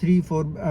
3-4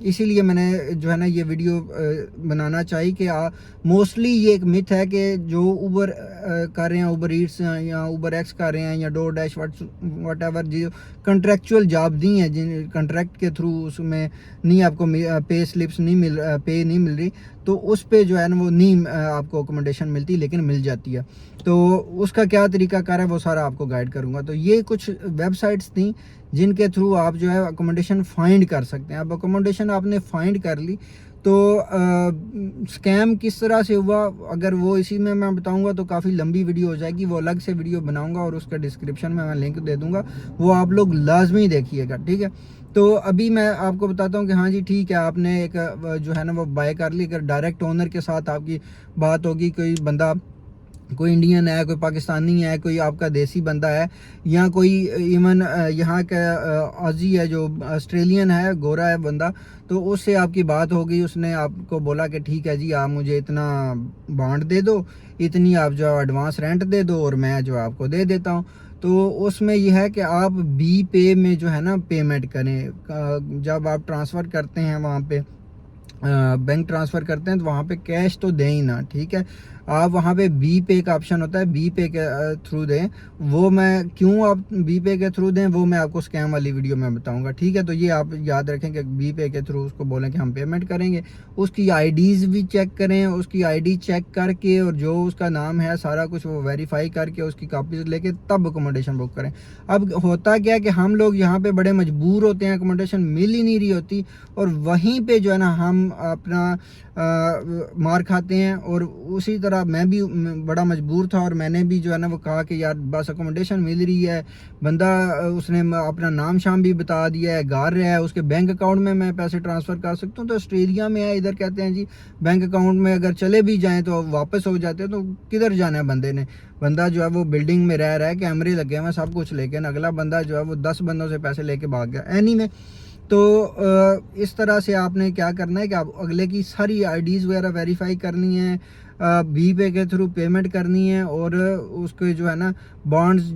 اسی لیے میں نے جو ہے نا یہ ویڈیو بنانا چاہیے کہ موسٹلی یہ ایک متھ ہے کہ جو اوبر کر رہے ہیں، اوبر ایٹس یا اوبر ایکس کر رہے ہیں یا ڈور ڈیش واٹ ایور، جو کنٹریکچوئل جاب دی ہیں، جن کنٹریکٹ کے تھرو اس میں نہیں آپ کو پے سلپس پے نہیں مل رہی، تو اس پہ جو ہے نا وہ نہیں آپ کو اکوموڈیشن ملتی، لیکن مل جاتی ہے. تو اس کا کیا طریقہ کار ہے وہ سارا آپ کو گائیڈ کروں گا. تو یہ کچھ ویب سائٹس تھیں جن کے تھرو آپ جو ہے اکوموڈیشن فائنڈ کر سکتے ہیں. اب اکوموڈیشن آپ نے فائنڈ کر لی تو اسکیم کس طرح سے ہوا، اگر وہ اسی میں بتاؤں گا تو کافی لمبی ویڈیو ہو جائے گی. وہ الگ سے ویڈیو بناؤں گا اور اس کا ڈسکرپشن میں لنک دے دوں گا، وہ آپ لوگ لازمی دیکھیے گا، ٹھیک ہے. تو ابھی میں آپ کو بتاتا ہوں کہ ہاں جی ٹھیک ہے، آپ نے ایک جو ہے نا وہ بائی کر لی. اگر ڈائریکٹ اونر کے ساتھ آپ کی بات ہوگی، کوئی بندہ، کوئی انڈین ہے، کوئی پاکستانی ہے، کوئی آپ کا دیسی بندہ ہے، یا کوئی ایون یہاں کا آزی ہے جو آسٹریلین ہے، گورا ہے بندہ، تو اس سے آپ کی بات ہو گئی. اس نے آپ کو بولا کہ ٹھیک ہے جی، آپ مجھے اتنا بانڈ دے دو، اتنی آپ جو ایڈوانس رینٹ دے دو، اور میں جو آپ کو دے دیتا ہوں. تو اس میں یہ ہے کہ آپ بی پے میں جو ہے نا پیمنٹ کریں. جب آپ ٹرانسفر کرتے ہیں وہاں پہ، بینک ٹرانسفر کرتے ہیں، تو وہاں پہ کیش تو دیں ہی نا، ٹھیک ہے. آپ وہاں پہ بی پے کا آپشن ہوتا ہے، بی پے کے تھرو دیں. وہ میں کیوں آپ بی پے کے تھرو دیں وہ میں آپ کو اسکیم والی ویڈیو میں بتاؤں گا، ٹھیک ہے. تو یہ آپ یاد رکھیں کہ بی پے کے تھرو اس کو بولیں کہ ہم پیمنٹ کریں گے. اس کی آئی ڈیز بھی چیک کریں، اس کی آئی ڈی چیک کر کے، اور جو اس کا نام ہے سارا کچھ وہ ویریفائی کر کے اس کی کاپیز لے کے تب اکوموڈیشن بک کریں. اب ہوتا کیا کہ ہم لوگ یہاں پہ بڑے مجبور ہوتے ہیں، اکوموڈیشن مل ہی نہیں رہی ہوتی، اور وہیں پہ جو ہے نا ہم اپنا مار کھاتے ہیں. اور اسی طرح میں بھی بڑا مجبور تھا، اور میں نے بھی جو ہے نا وہ کہا کہ یار بس اکوموڈیشن مل رہی ہے، بندہ اس نے اپنا نام شام بھی بتا دیا ہے، گھر رہا ہے، اس کے بینک اکاؤنٹ میں پیسے ٹرانسفر کر سکتا ہوں. تو آسٹریلیا میں ہے، ادھر کہتے ہیں جی بینک اکاؤنٹ میں اگر چلے بھی جائیں تو واپس ہو جاتے ہیں. تو کدھر جانا ہے بندے نے؟ بندہ جو ہے وہ بلڈنگ میں رہ رہا ہے، کیمرے لگے ہوئے ہیں سب کچھ، لیکن اگلا بندہ جو ہے وہ 10 بندوں سے پیسے لے کے بھاگ گیا. اینی میں تو اس طرح سے آپ نے کیا کرنا ہے کہ آپ اگلے کی ساری آئی ڈیز وغیرہ ویریفائی کرنی ہے، بی پے کے تھرو پیمنٹ کرنی ہے، اور اس کے جو ہے نا بانڈز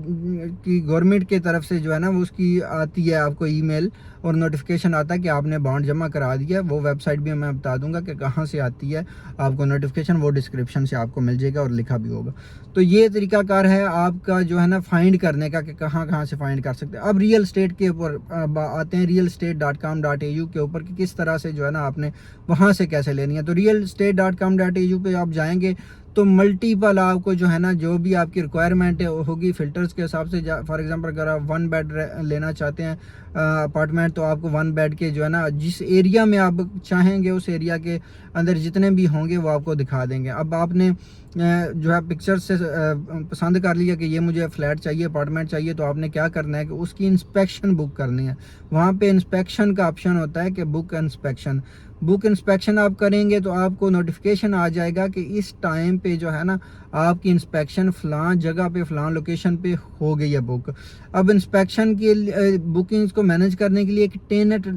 کی گورنمنٹ کی طرف سے جو ہے نا وہ اس کی آتی ہے آپ کو ای میل اور نوٹیفیکیشن آتا ہے کہ آپ نے بانڈ جمع کرا دیا ہے. وہ ویب سائٹ بھی میں بتا دوں گا کہ کہاں سے آتی ہے آپ کو نوٹیفیکیشن، وہ ڈسکرپشن سے آپ کو مل جائے گا اور لکھا بھی ہوگا. تو یہ طریقہ کار ہے آپ کا جو ہے نا فائنڈ کرنے کا کہ کہاں سے فائنڈ کر سکتے ہیں. اب ریئل اسٹیٹ کے اوپر آتے ہیں، realestate.com.au کے اوپر کہ کس طرح سے جو ہے نا آپ نے وہاں سے کیسے لینی ہے. تو realestate.com.au پہ آپ جائیں گے تو ملٹیپل آپ کو جو ہے نا جو بھی آپ کی ریکوائرمنٹ ہوگی فلٹرز کے حساب سے، فار ایگزامپل اگر آپ 1 بیڈ لینا چاہتے ہیں اپارٹمنٹ، تو آپ کو 1 بیڈ کے جو ہے نا جس ایریا میں آپ چاہیں گے اس ایریا کے اندر جتنے بھی ہوں گے وہ آپ کو دکھا دیں گے. اب آپ نے جو ہے پکچر سے پسند کر لیا کہ یہ مجھے فلیٹ چاہیے، اپارٹمنٹ چاہیے، تو آپ نے کیا کرنا ہے کہ اس کی انسپیکشن بک کرنی ہے. وہاں پہ انسپیکشن کا آپشن ہوتا ہے کہ بک انسپیکشن آپ کریں گے تو آپ کو نوٹیفیکیشن آ جائے گا کہ اس ٹائم پہ جو ہے نا آپ کی انسپیکشن فلاں جگہ پہ فلاں لوکیشن پہ ہو گئی ہے بک. اب انسپیکشن کے بکنگز کو مینیج کرنے کے لیے ایک ٹینٹ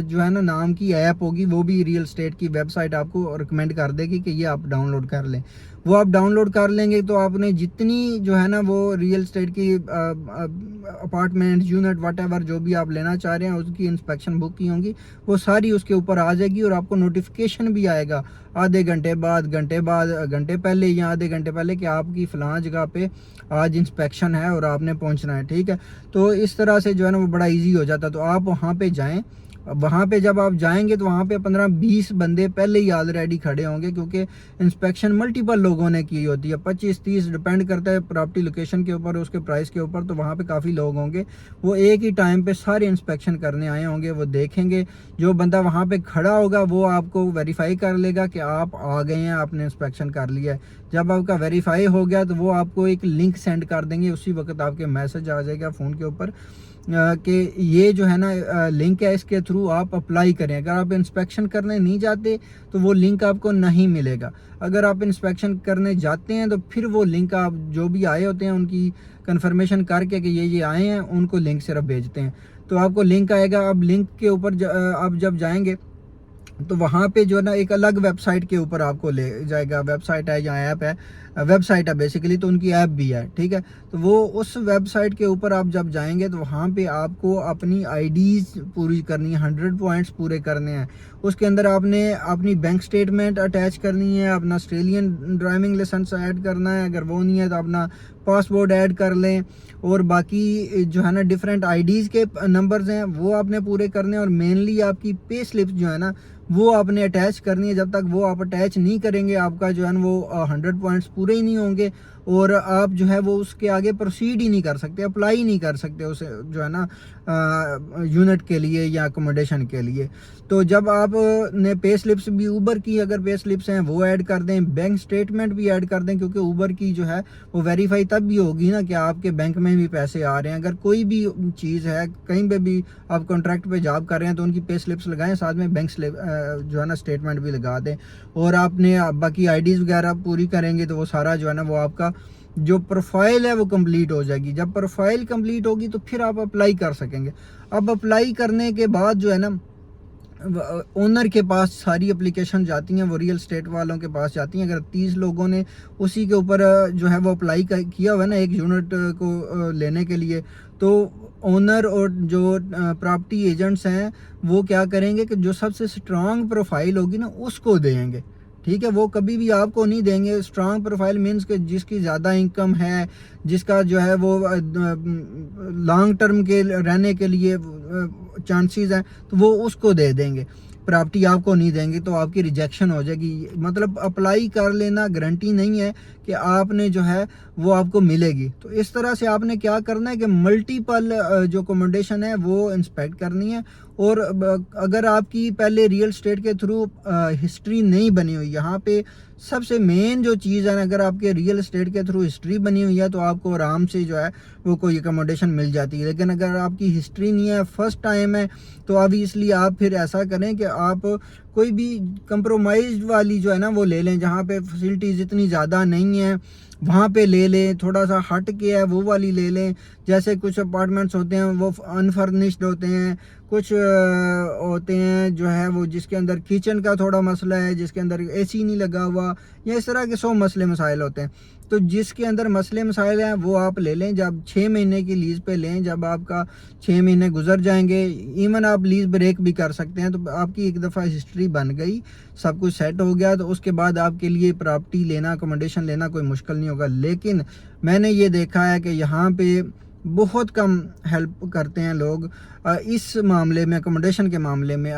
جو ہے نا نام کی ایپ ہوگی، وہ بھی ریئل اسٹیٹ کی ویب سائٹ آپ کو ریکمینڈ کر دے گی کہ یہ آپ ڈاؤن لوڈ کر لیں. وہ آپ ڈاؤن لوڈ کر لیں گے تو آپ نے جتنی جو ہے نا وہ ریئل اسٹیٹ کی اپارٹمنٹ، یونٹ، واٹ ایور جو بھی آپ لینا چاہ رہے ہیں اس کی انسپیکشن بک کی ہوں گی، وہ ساری اس کے اوپر آ جائے گی. اور آپ کو نوٹیفیکیشن بھی آئے گا آدھے گھنٹے بعد، گھنٹے پہلے یا آدھے گھنٹے پہلے کہ آپ کی فلاں جگہ پہ آج انسپیکشن ہے اور آپ نے پہنچنا ہے، ٹھیک ہے. تو اس طرح سے جو ہے نا وہ بڑا ایزی ہو جاتا ہے. تو آپ وہاں پہ جائیں، وہاں پہ جب آپ جائیں گے تو وہاں پہ 15-20 بندے پہلے ہی آلریڈی کھڑے ہوں گے، کیونکہ انسپیکشن ملٹیپل لوگوں نے کی ہوتی ہے، 25-30 ڈپینڈ کرتا ہے پراپرٹی لوکیشن کے اوپر، اس کے پرائس کے اوپر. تو وہاں پہ کافی لوگ ہوں گے، وہ ایک ہی ٹائم پہ سارے انسپیکشن کرنے آئے ہوں گے. وہ دیکھیں گے، جو بندہ وہاں پہ کھڑا ہوگا وہ آپ کو ویریفائی کر لے گا کہ آپ آ گئے ہیں، آپ نے انسپیکشن کر لیا ہے. جب آپ کا ویریفائی ہو گیا تو وہ آپ کو ایک لنک سینڈ کر دیں گے، اسی وقت آپ کے میسج آ جائے گا فون کے اوپر کہ یہ جو ہے نا لنک ہے، اس کے تھرو آپ اپلائی کریں. اگر آپ انسپیکشن کرنے نہیں جاتے تو وہ لنک آپ کو نہیں ملے گا. اگر آپ انسپیکشن کرنے جاتے ہیں تو پھر وہ لنک آپ جو بھی آئے ہوتے ہیں ان کی کنفرمیشن کر کے کہ یہ آئے ہیں، ان کو لنک صرف بھیجتے ہیں تو آپ کو لنک آئے گا. اب لنک کے اوپر آپ جب جائیں گے تو وہاں پہ جو ہے نا ایک الگ ویب سائٹ کے اوپر آپ کو لے جائے گا. ویب سائٹ ہے یا ایپ ہے, ویب سائٹ ہے بیسیکلی, تو ان کی ایپ بھی ہے, ٹھیک ہے. تو وہ اس ویب سائٹ کے اوپر آپ جب جائیں گے تو وہاں پہ آپ کو اپنی آئی ڈیز پوری کرنی ہے, 100 پوائنٹس پورے کرنے ہیں. اس کے اندر آپ نے اپنی بینک سٹیٹمنٹ اٹیچ کرنی ہے, اپنا آسٹریلین ڈرائیونگ لائسنس ایڈ کرنا ہے, اگر وہ نہیں ہے تو اپنا پاسپورٹ ایڈ کر لیں, اور باقی جو ہے نا ڈفرینٹ آئی ڈیز کے نمبرز ہیں وہ آپ نے پورے کرنے ہیں. اور مینلی آپ کی پے سلپ جو ہے نا وہ آپ نے اٹیچ کرنی ہے. جب تک وہ آپ اٹیچ نہیں کریں گے آپ کا جو ہے نا وہ 100 پوائنٹس پورے ہی نہیں ہوں گے, اور آپ جو ہے وہ اس کے آگے پروسیڈ ہی نہیں کر سکتے, اپلائی نہیں کر سکتے اسے جو ہے نا یونٹ کے لیے یا اکوموڈیشن کے لیے. تو جب آپ نے پے سلپس بھی اوبر کی اگر پے سلپس ہیں وہ ایڈ کر دیں, بینک سٹیٹمنٹ بھی ایڈ کر دیں, کیونکہ اوبر کی جو ہے وہ ویریفائی تب بھی ہوگی نا کہ آپ کے بینک میں بھی پیسے آ رہے ہیں. اگر کوئی بھی چیز ہے کہیں پہ بھی آپ کانٹریکٹ پہ جاب کر رہے ہیں تو ان کی پے سلپس لگائیں, ساتھ میں بینک سلپ جو ہے نا اسٹیٹمنٹ بھی لگا دیں, اور آپ نے باقی آئی ڈیز وغیرہ پوری کریں گے تو وہ سارا جو ہے نا وہ آپ کا جو پروفائل ہے وہ کمپلیٹ ہو جائے گی. جب پروفائل کمپلیٹ ہوگی تو پھر آپ اپلائی کر سکیں گے. اب اپلائی کرنے کے بعد جو ہے نا اونر کے پاس ساری اپلیکیشن جاتی ہیں, وہ ریئل اسٹیٹ والوں کے پاس جاتی ہیں. اگر 30 لوگوں نے اسی کے اوپر جو ہے وہ اپلائی کیا ہوا ہے نا ایک یونٹ کو لینے کے لیے, تو اونر اور جو پراپرٹی ایجنٹس ہیں وہ کیا کریں گے کہ جو سب سے اسٹرانگ پروفائل ہوگی نا اس کو دیں گے, ٹھیک ہے. وہ کبھی بھی آپ کو نہیں دیں گے. اسٹرانگ پروفائل مینس کہ جس کی زیادہ انکم ہے, جس کا جو ہے وہ لانگ ٹرم کے رہنے کے لیے چانسز ہیں, تو وہ اس کو دے دیں گے. پراپرٹی آپ کو نہیں دیں گے تو آپ کی ریجیکشن ہو جائے گی. مطلب اپلائی کر لینا گارنٹی نہیں ہے کہ آپ نے جو ہے وہ آپ کو ملے گی. تو اس طرح سے آپ نے کیا کرنا ہے کہ ملٹیپل جو اکوموڈیشن ہے وہ انسپیکٹ کرنی ہے. اور اگر آپ کی پہلے ریئل اسٹیٹ کے تھرو ہسٹری نہیں بنی ہوئی, یہاں پہ سب سے مین جو چیز ہے نا, اگر آپ کے ریئل اسٹیٹ کے تھرو ہسٹری بنی ہوئی ہے تو آپ کو آرام سے جو ہے وہ کوئی اکوموڈیشن مل جاتی ہے. لیکن اگر آپ کی ہسٹری نہیں ہے, فرسٹ ٹائم ہے, تو obviously آپ پھر ایسا کریں کہ آپ کوئی بھی کمپرومائزڈ والی جو ہے نا وہ لے لیں, جہاں پہ فیسلٹیز اتنی زیادہ نہیں ہیں وہاں پہ لے لیں. تھوڑا سا ہٹ کے ہے وہ والی لے لیں. جیسے کچھ اپارٹمنٹس ہوتے ہیں وہ انفرنشڈ ہوتے ہیں, کچھ ہوتے ہیں جو ہے وہ جس کے اندر کچن کا تھوڑا مسئلہ ہے, جس کے اندر اے سی نہیں لگا ہوا, یا اس طرح کے 100 مسئلے مسائل ہوتے ہیں. تو جس کے اندر مسئلے مسائل ہیں وہ آپ لے لیں. جب 6 مہینے کی لیز پہ لیں, جب آپ کا 6 مہینے گزر جائیں گے, ایون آپ لیز بریک بھی کر سکتے ہیں, تو آپ کی ایک دفعہ ہسٹری بن گئی, سب کچھ سیٹ ہو گیا, تو اس کے بعد آپ کے لیے پراپرٹی لینا, اکوموڈیشن لینا کوئی مشکل نہیں ہوگا. لیکن میں نے یہ دیکھا ہے کہ یہاں پہ بہت کم ہیلپ کرتے ہیں لوگ اس معاملے میں, اکوموڈیشن کے معاملے میں.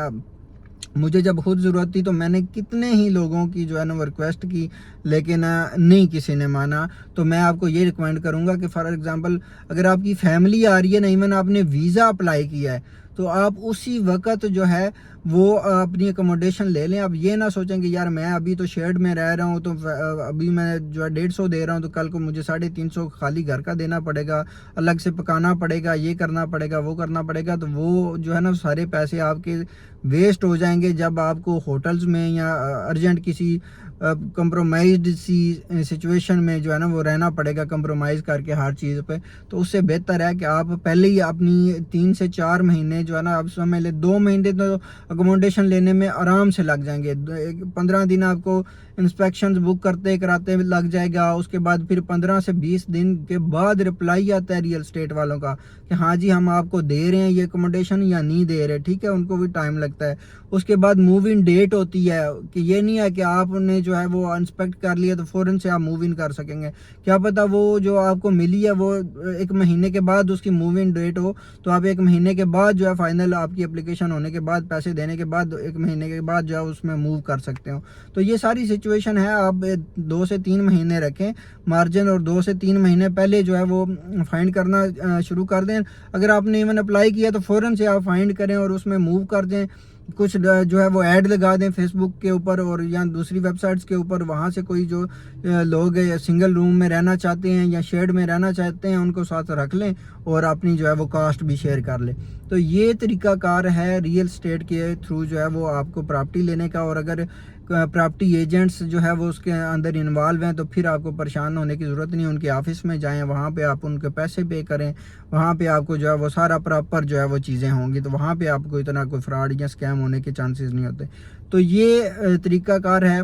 مجھے جب خود ضرورت تھی تو میں نے کتنے ہی لوگوں کی جو ہے نا وہ ریکویسٹ کی, لیکن نہیں کسی نے مانا. تو میں آپ کو یہ ریکمینڈ کروں گا کہ فار ایگزامپل اگر آپ کی فیملی آ رہی ہے نا, ایون آپ نے ویزا اپلائی کیا ہے, تو آپ اسی وقت جو ہے وہ اپنی اکوموڈیشن لے لیں. اب یہ نہ سوچیں کہ یار میں ابھی تو شیڈ میں رہ رہا ہوں, تو ابھی میں جو ہے 150 دے رہا ہوں, تو کل کو مجھے 350 خالی گھر کا دینا پڑے گا, الگ سے پکانا پڑے گا, یہ کرنا پڑے گا, وہ کرنا پڑے گا. تو وہ جو ہے نا سارے پیسے آپ کے ویسٹ ہو جائیں گے جب آپ کو ہوٹلز میں یا ارجنٹ کسی کمپرومائزڈ سی سچویشن میں جو ہے نا وہ رہنا پڑے گا, کمپرومائز کر کے ہر چیز پہ. تو اس سے بہتر ہے کہ آپ پہلے ہی اپنی 3 سے 4 مہینے جو ہے نا, آپ سمجھ لیں 2 مہینے تو اکوموڈیشن لینے میں آرام سے لگ جائیں گے. 15 دن آپ کو انسپیکشنز بک کرتے کراتے لگ جائے گا. اس کے بعد پھر 15 سے 20 دن کے بعد رپلائی آتا ہے ریئل اسٹیٹ والوں کا کہ ہاں جی ہم آپ کو دے رہے ہیں یہ اکوموڈیشن یا نہیں دے رہے, ٹھیک ہے. ان کو بھی ٹائم لگتا ہے. اس کے بعد موو ان ڈیٹ ہوتی ہے, کہ یہ نہیں ہے کہ آپ نے جو ہے وہ انسپیکٹ کر لیا تو فوراً سے آپ موو ان کر سکیں گے. کیا پتہ وہ جو آپ کو ملی ہے وہ 1 مہینے کے بعد اس کی موو ان ڈیٹ ہو, تو آپ 1 مہینے کے بعد جو ہے فائنل آپ کی اپلیکیشن ہونے کے بعد پیسے دینے کے بعد 1 مہینے کے بعد جو ہے اس میں موو کر سکتے ہو. تو یہ ساری سچویشن ہے. آپ 2 سے 3 مہینے رکھیں مارجن, اور 2 سے 3 مہینے پہلے جو ہے وہ فائنڈ کرنا شروع کر دیں. اگر آپ نے ایون اپلائی کیا تو فوراً سے آپ فائنڈ کریں اور اس میں موو کر دیں. کچھ جو ہے وہ ایڈ لگا دیں فیس بک کے اوپر اور یا دوسری ویب سائٹس کے اوپر. وہاں سے کوئی جو لوگ سنگل روم میں رہنا چاہتے ہیں یا شیڈ میں رہنا چاہتے ہیں ان کو ساتھ رکھ لیں, اور اپنی جو ہے وہ کاسٹ بھی شیئر کر لیں. تو یہ طریقہ کار ہے ریئل اسٹیٹ کے تھرو جو ہے وہ آپ کو پراپرٹی لینے کا. اور اگر پراپرٹی ایجنٹس جو ہے وہ اس کے اندر انوالو ہیں تو پھر آپ کو پریشان ہونے کی ضرورت نہیں. ان کے آفس میں جائیں, وہاں پہ آپ ان کے پیسے پے کریں, وہاں پہ آپ کو جو ہے وہ سارا پراپر جو ہے وہ چیزیں ہوں گی. تو وہاں پہ آپ کو اتنا کوئی فراڈ یا اسکیم ہونے کے چانسز نہیں ہوتے. تو یہ طریقہ کار ہے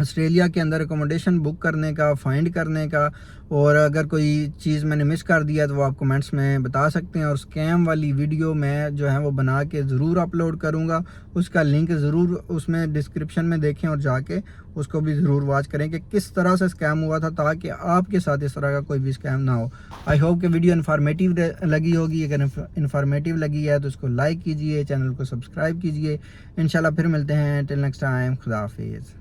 آسٹریلیا کے اندر اکوموڈیشن بک کرنے کا، فائنڈ کرنے کا. اور اگر کوئی چیز میں نے مس کر دیا تو وہ آپ کمنٹس میں بتا سکتے ہیں. اور اسکیم والی ویڈیو میں جو ہے وہ بنا کے ضرور اپلوڈ کروں گا، اس کا لنک ضرور اس میں ڈسکرپشن میں دیکھیں اور جا کے اس کو بھی ضرور واچ کریں کہ کس طرح سے اسکیم ہوا تھا، تاکہ آپ کے ساتھ اس طرح کا کوئی بھی اسکیم نہ ہو. آئی ہوپ کہ ویڈیو انفارمیٹیو لگی ہوگی. اگر انفارمیٹیو لگی ہے تو اس کو لائک کیجئے، چینل کو سبسکرائب کیجئے. انشاءاللہ پھر ملتے ہیں. ٹل نیکسٹ ٹائم، خدا حافظ.